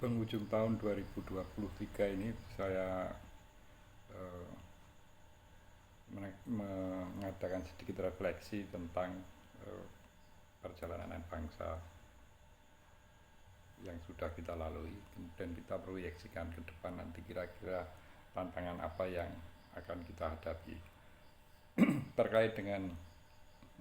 Penghujung tahun 2023 ini saya eh, mengadakan sedikit refleksi tentang eh, perjalanan bangsa yang sudah kita lalui, kemudian kita proyeksikan ke depan nanti kira-kira tantangan apa yang akan kita hadapi. Terkait dengan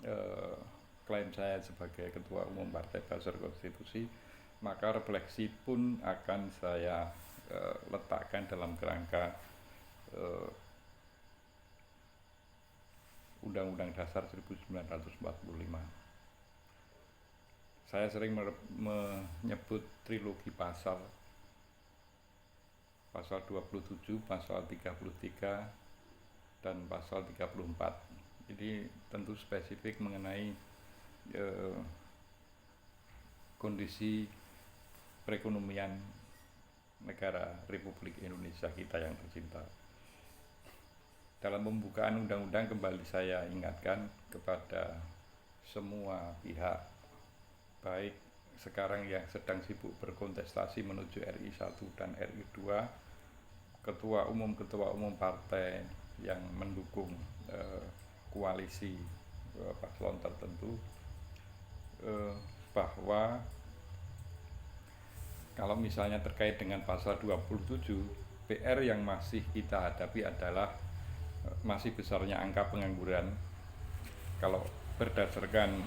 eh, klaim saya sebagai Ketua Umum Partai Buzzer Konstitusi, maka refleksi pun akan saya letakkan dalam kerangka Undang-Undang Dasar 1945. Saya sering menyebut trilogi pasal 27, pasal 33, dan pasal 34. Ini tentu spesifik mengenai kondisi perekonomian negara Republik Indonesia kita yang tercinta. Dalam pembukaan undang-undang kembali saya ingatkan kepada semua pihak, baik sekarang yang sedang sibuk berkontestasi menuju RI 1 dan RI 2, ketua umum partai yang mendukung koalisi paslon tertentu, bahwa kalau misalnya terkait dengan pasal 27, PR yang masih kita hadapi adalah masih besarnya angka pengangguran. Kalau berdasarkan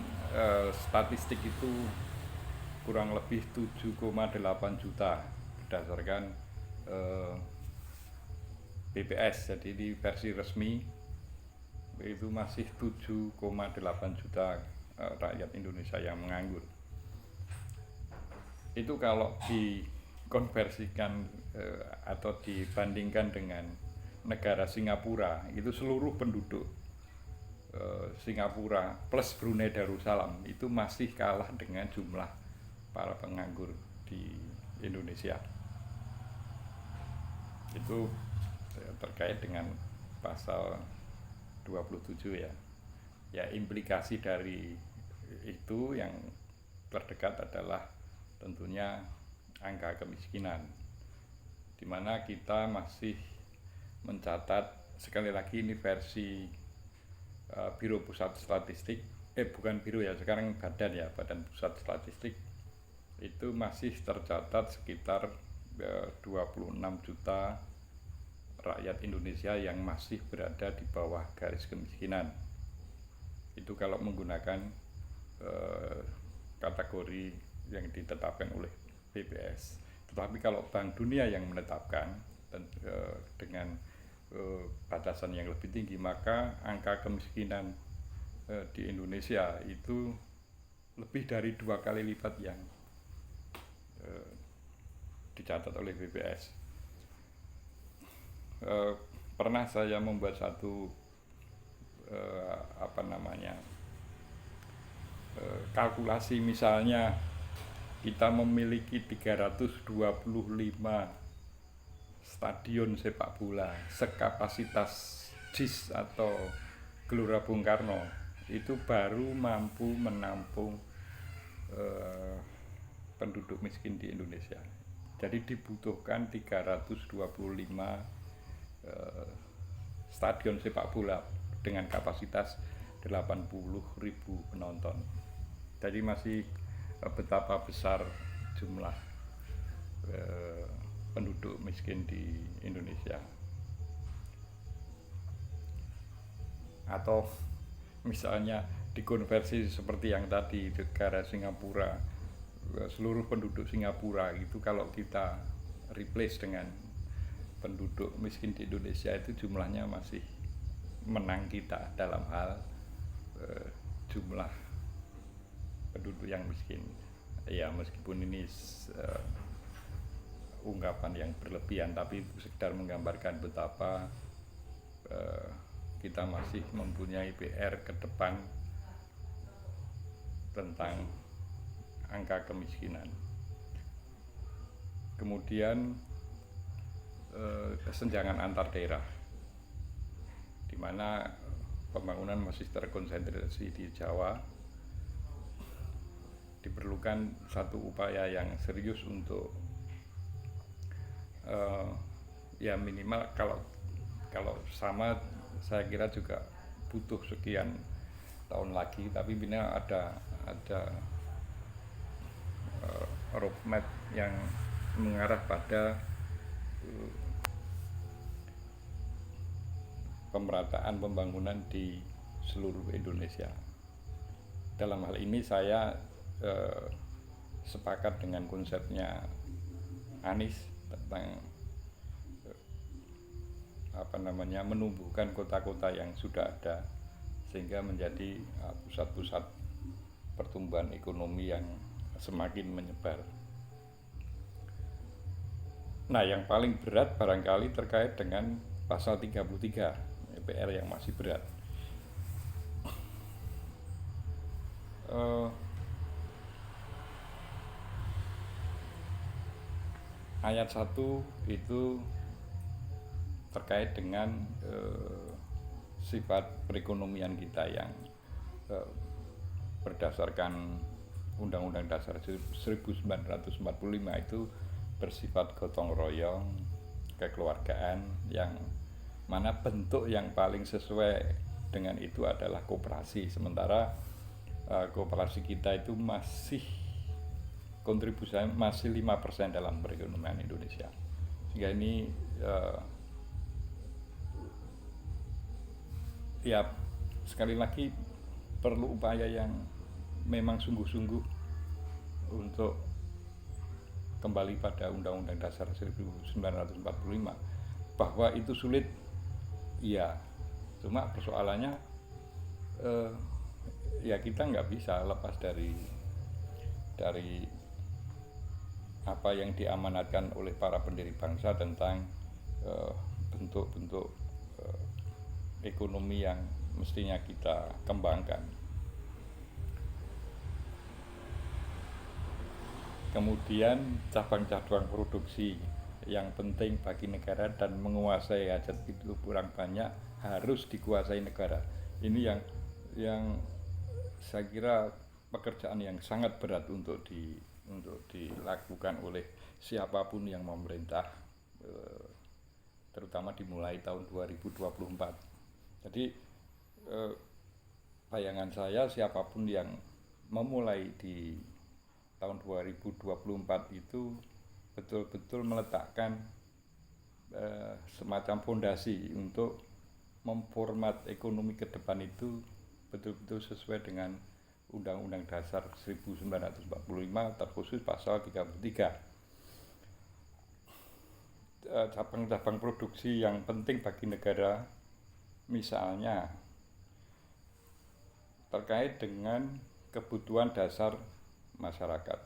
statistik itu kurang lebih 7,8 juta berdasarkan BPS. Jadi di versi resmi itu masih 7,8 juta rakyat Indonesia yang menganggur. Itu kalau dikonversikan atau dibandingkan dengan negara Singapura, itu seluruh penduduk Singapura plus Brunei Darussalam itu masih kalah dengan jumlah para penganggur di Indonesia. Itu terkait dengan pasal 27 ya. Ya, implikasi dari itu yang terdekat adalah tentunya angka kemiskinan, di mana kita masih mencatat, sekali lagi ini versi Biro Pusat Statistik, bukan Biro ya, sekarang Badan Pusat Statistik, itu masih tercatat sekitar 26 juta rakyat Indonesia yang masih berada di bawah garis kemiskinan. Itu kalau menggunakan kategori yang ditetapkan oleh BPS. Tetapi kalau Bank Dunia yang menetapkan dengan batasan yang lebih tinggi, maka angka kemiskinan di Indonesia itu lebih dari 2 kali lipat yang dicatat oleh BPS. Pernah saya membuat satu kalkulasi, misalnya kita memiliki 325 stadion sepak bola sekapasitas JIS atau Gelora Bung Karno, itu baru mampu menampung penduduk miskin di Indonesia. Jadi dibutuhkan 325 stadion sepak bola dengan kapasitas 80.000 penonton. Jadi masih betapa besar jumlah penduduk miskin di Indonesia. Atau misalnya dikonversi seperti yang tadi, negara Singapura, seluruh penduduk Singapura itu kalau kita replace dengan penduduk miskin di Indonesia, itu jumlahnya masih menang kita dalam hal jumlah penduduk yang miskin. Ya, meskipun ini ungkapan yang berlebihan, tapi itu sekedar menggambarkan betapa kita masih mempunyai PR ke depan tentang angka kemiskinan. Kemudian kesenjangan antar daerah, di mana pembangunan masih terkonsentrasi di Jawa. Diperlukan satu upaya yang serius untuk eh, ya minimal kalau kalau sama saya kira juga butuh sekian tahun lagi, tapi minimal ada roadmap yang mengarah pada pemerataan pembangunan di seluruh Indonesia. Dalam hal ini saya eh, sepakat dengan konsepnya Anies tentang menumbuhkan kota-kota yang sudah ada sehingga menjadi pusat-pusat pertumbuhan ekonomi yang semakin menyebar. Nah, yang paling berat barangkali terkait dengan pasal 33 PR yang masih berat. Ayat 1 itu terkait dengan sifat perekonomian kita yang berdasarkan Undang-Undang Dasar 1945 itu bersifat gotong royong, kekeluargaan, yang mana bentuk yang paling sesuai dengan itu adalah koperasi. Sementara koperasi kita itu masih kontribusinya masih 5% dalam perekonomian Indonesia. Sehingga ini ya sekali lagi perlu upaya yang memang sungguh-sungguh untuk kembali pada Undang-Undang Dasar 1945. Bahwa itu sulit, iya, cuma persoalannya ya kita nggak bisa lepas dari apa yang diamanatkan oleh para pendiri bangsa tentang bentuk-bentuk ekonomi yang mestinya kita kembangkan. Kemudian cabang-cabang produksi yang penting bagi negara dan menguasai hajat hidup orang banyak harus dikuasai negara. Ini yang saya kira pekerjaan yang sangat berat untuk dilakukan oleh siapapun yang memerintah, terutama dimulai tahun 2024. Jadi bayangan saya siapapun yang memulai di tahun 2024 itu betul-betul meletakkan semacam fondasi untuk memformat ekonomi ke depan itu betul-betul sesuai dengan Undang-Undang Dasar 1945 terkhusus pasal 33. Cabang-cabang produksi yang penting bagi negara misalnya terkait dengan kebutuhan dasar masyarakat.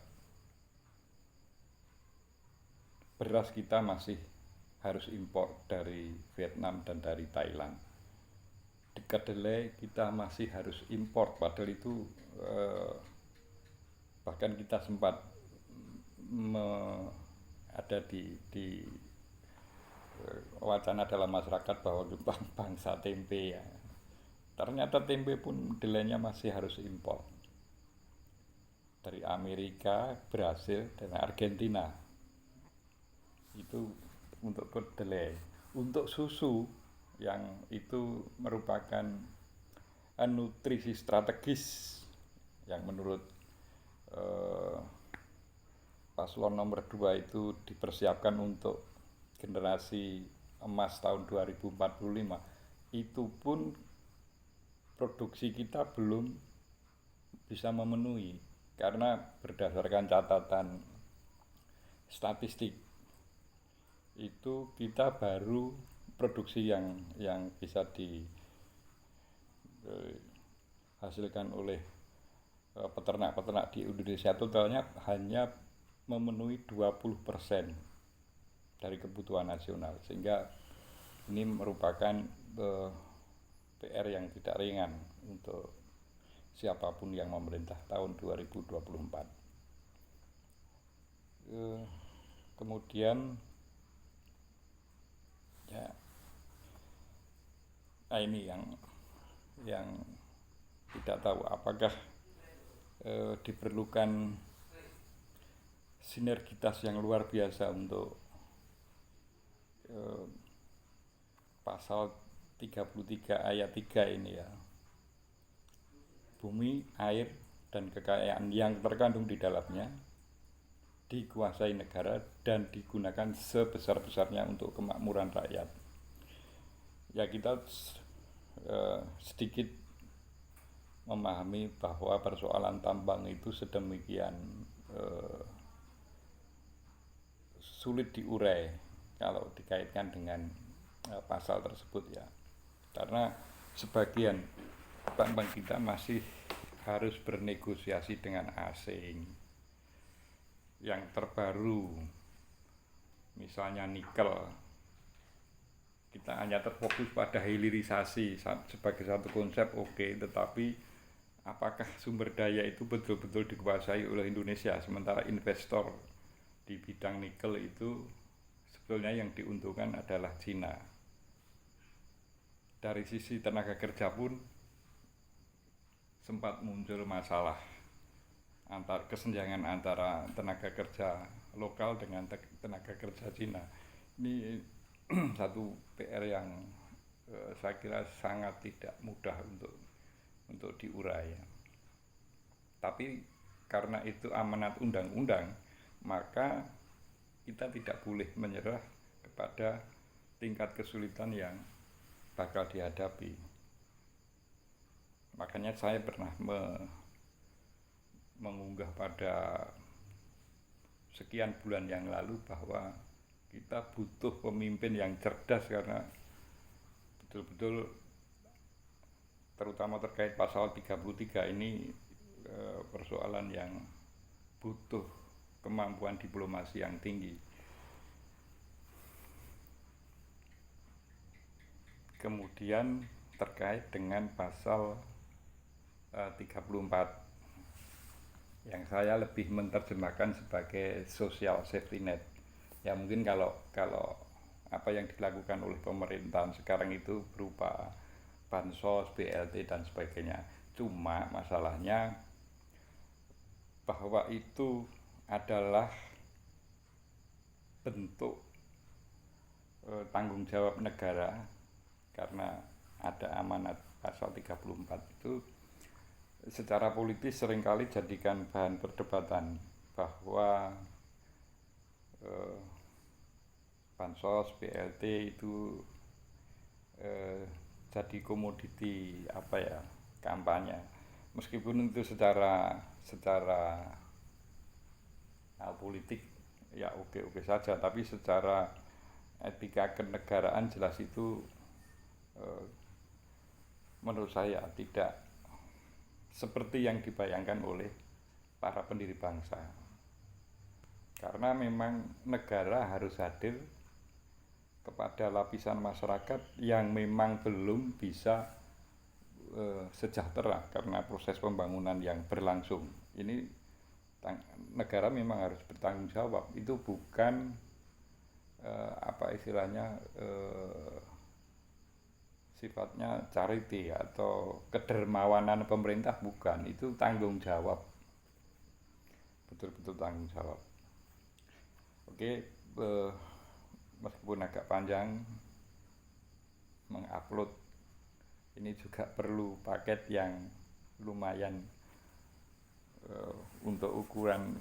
Beras kita masih harus impor dari Vietnam dan dari Thailand. Kedelai kita masih harus impor, padahal itu bahkan kita sempat ada di wacana dalam masyarakat bahwa bangsa tempe ya. Ternyata tempe pun kedelainya masih harus impor dari Amerika, Brasil, dan Argentina. Itu untuk kedelai. Untuk susu yang itu merupakan nutrisi strategis yang menurut paslon nomor 2 itu dipersiapkan untuk generasi emas tahun 2045. Itu pun produksi kita belum bisa memenuhi karena berdasarkan catatan statistik itu kita baru produksi yang bisa dihasilkan oleh peternak-peternak di Indonesia totalnya hanya memenuhi 20% dari kebutuhan nasional, sehingga ini merupakan PR yang tidak ringan untuk siapapun yang memerintah tahun 2024. Kemudian ya, ini yang tidak tahu apakah diperlukan sinergitas yang luar biasa untuk eh, pasal 33 ayat 3 ini ya. Bumi, air, dan kekayaan yang terkandung di dalamnya dikuasai negara dan digunakan sebesar-besarnya untuk kemakmuran rakyat. Ya kita sedikit memahami bahwa persoalan tambang itu sedemikian sulit diurai kalau dikaitkan dengan pasal tersebut ya. Karena sebagian tambang kita masih harus bernegosiasi dengan asing. Yang terbaru misalnya nikel, kita hanya terfokus pada hilirisasi sebagai satu konsep oke, tetapi apakah sumber daya itu betul-betul dikuasai oleh Indonesia, sementara investor di bidang nikel itu sebetulnya yang diuntungkan adalah Cina. Dari sisi tenaga kerja pun sempat muncul masalah kesenjangan antara tenaga kerja lokal dengan tenaga kerja Cina. Ini satu PR yang saya kira sangat tidak mudah untuk diurai. Tapi karena itu amanat undang-undang, maka kita tidak boleh menyerah kepada tingkat kesulitan yang bakal dihadapi. Makanya saya pernah mengunggah pada sekian bulan yang lalu bahwa kita butuh pemimpin yang cerdas, karena betul-betul terutama terkait pasal 33 ini persoalan yang butuh kemampuan diplomasi yang tinggi. Kemudian terkait dengan pasal 34 yang saya lebih menerjemahkan sebagai social safety net. Ya mungkin kalau apa yang dilakukan oleh pemerintahan sekarang itu berupa bansos, BLT dan sebagainya. Cuma masalahnya bahwa itu adalah bentuk tanggung jawab negara, karena ada amanat pasal 34 itu secara politis seringkali jadikan bahan perdebatan bahwa bansos, BLT itu jadi komoditi kampanye. Meskipun itu secara politik ya oke saja, tapi secara etika kenegaraan jelas itu menurut saya tidak seperti yang dibayangkan oleh para pendiri bangsa. Karena memang negara harus hadir kepada lapisan masyarakat yang memang belum bisa sejahtera karena proses pembangunan yang berlangsung. Ini negara memang harus bertanggung jawab. Itu bukan sifatnya charity atau kedermawanan pemerintah, bukan. Itu tanggung jawab, betul-betul tanggung jawab. Oke, meskipun agak panjang mengupload ini juga perlu paket yang lumayan untuk ukuran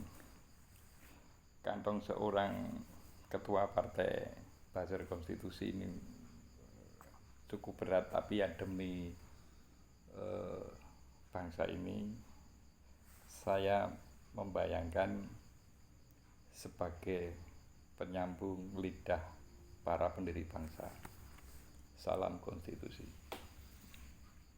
kantong seorang ketua partai Buzzer Konstitusi ini cukup berat, tapi ya demi bangsa ini saya membayangkan sebagai penyambung lidah para pendiri bangsa. Salam konstitusi.